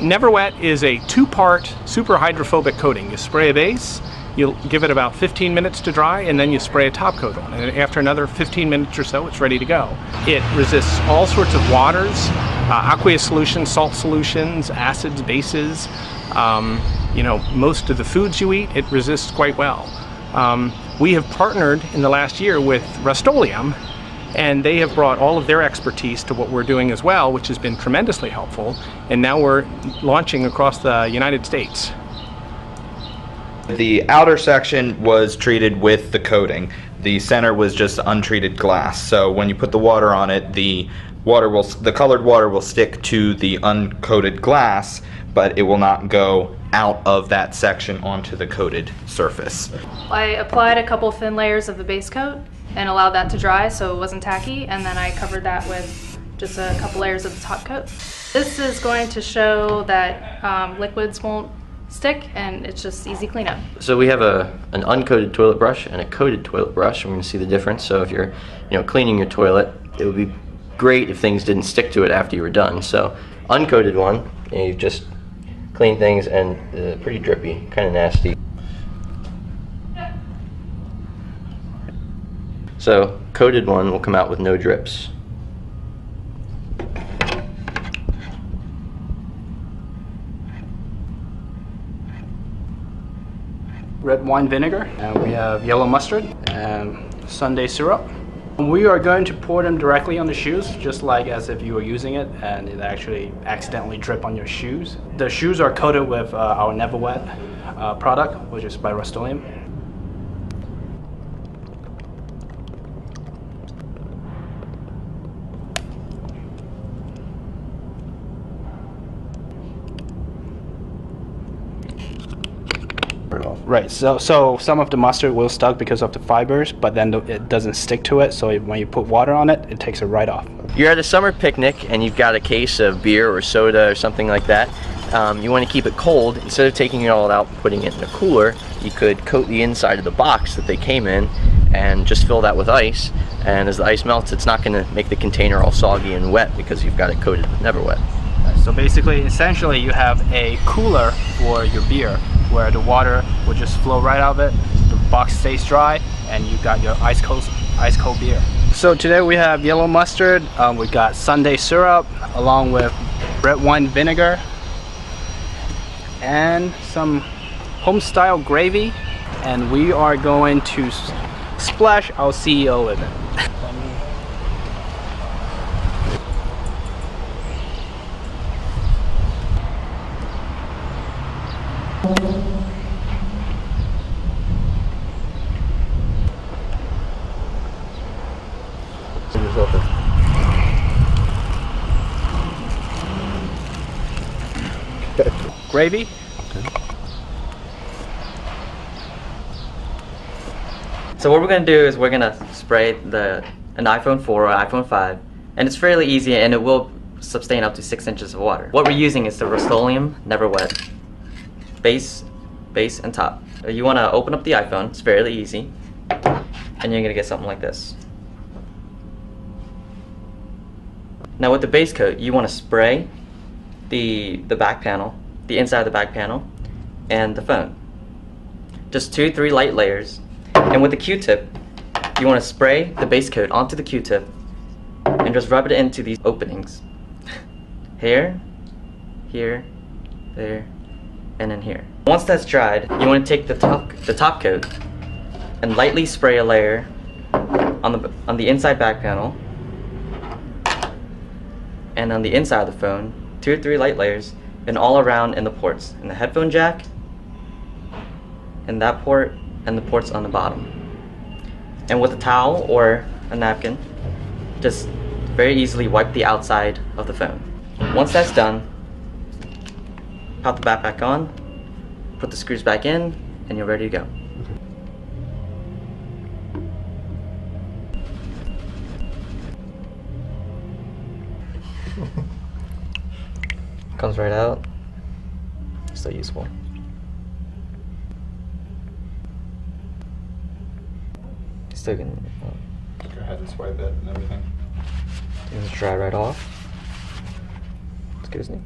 Never Wet is a two-part super hydrophobic coating. You spray a base, you give it about 15 minutes to dry, and then you spray a top coat on it. And after another 15 minutes or so, it's ready to go. It resists all sorts of waters, aqueous solutions, salt solutions, acids, bases. You know, most of the foods you eat, it resists quite well. We have partnered in the last year with Rust-Oleum, and they have brought all of their expertise to what we're doing as well, which has been tremendously helpful. And now we're launching across the United States. The outer section was treated with the coating. The center was just untreated glass. So when you put the water on it, the colored water will stick to the uncoated glass, but it will not go out of that section onto the coated surface. I applied a couple thin layers of the base coat and allowed that to dry so it wasn't tacky, and then I covered that with just a couple layers of the top coat. This is going to show that liquids won't stick, and it's just easy cleanup. So we have an uncoated toilet brush and a coated toilet brush. I'm going to see the difference. So if you're cleaning your toilet, it would be great if things didn't stick to it after you were done. So uncoated one, you just clean things, and pretty drippy, kind of nasty. So coated one will come out with no drips. Red wine vinegar, and we have yellow mustard and Sunday syrup. We are going to pour them directly on the shoes, just like as if you were using it and it actually accidentally drip on your shoes. The shoes are coated with our Never Wet product, which is by Rust-Oleum. Right, so some of the mustard will stuck because of the fibers, but then it doesn't stick to it, so when you put water on it, it takes it right off. You're at a summer picnic and you've got a case of beer or soda or something like that. You want to keep it cold. Instead of taking it all out and putting it in a cooler, you could coat the inside of the box that they came in and just fill that with ice. And as the ice melts, it's not going to make the container all soggy and wet because you've got it coated with Never Wet. So basically, essentially, you have a cooler for your beer, where the water will just flow right out of it, the box stays dry, and you got your ice cold beer. So today we have yellow mustard, we got Sunday syrup, along with red wine vinegar, and some home-style gravy, and we are going to splash our CEO with it. Gravy. So what we're going to do is we're going to spray an iPhone 4 or iPhone 5, and it's fairly easy, and it will sustain up to 6 inches of water. What we're using is the Rust-Oleum Never Wet base, and top. You want to open up the iPhone, it's fairly easy, and you're going to get something like this. Now with the base coat, you want to spray the back panel, the inside of the back panel, and the phone. Just 2-3 light layers. And with the Q-tip, you want to spray the base coat onto the Q-tip and just rub it into these openings. Here, here, there, and then here. Once that's dried, you want to take the top coat and lightly spray a layer on the inside back panel, and on the inside of the phone, 2 or 3 light layers, and all around in the ports, in the headphone jack, in that port, and the ports on the bottom. And with a towel or a napkin, just very easily wipe the outside of the phone. Once that's done, pop the back on, put the screws back in, and you're ready to go. Comes right out. Still useful. Still can Go ahead and swipe it and everything. just dry right off. Excuse me.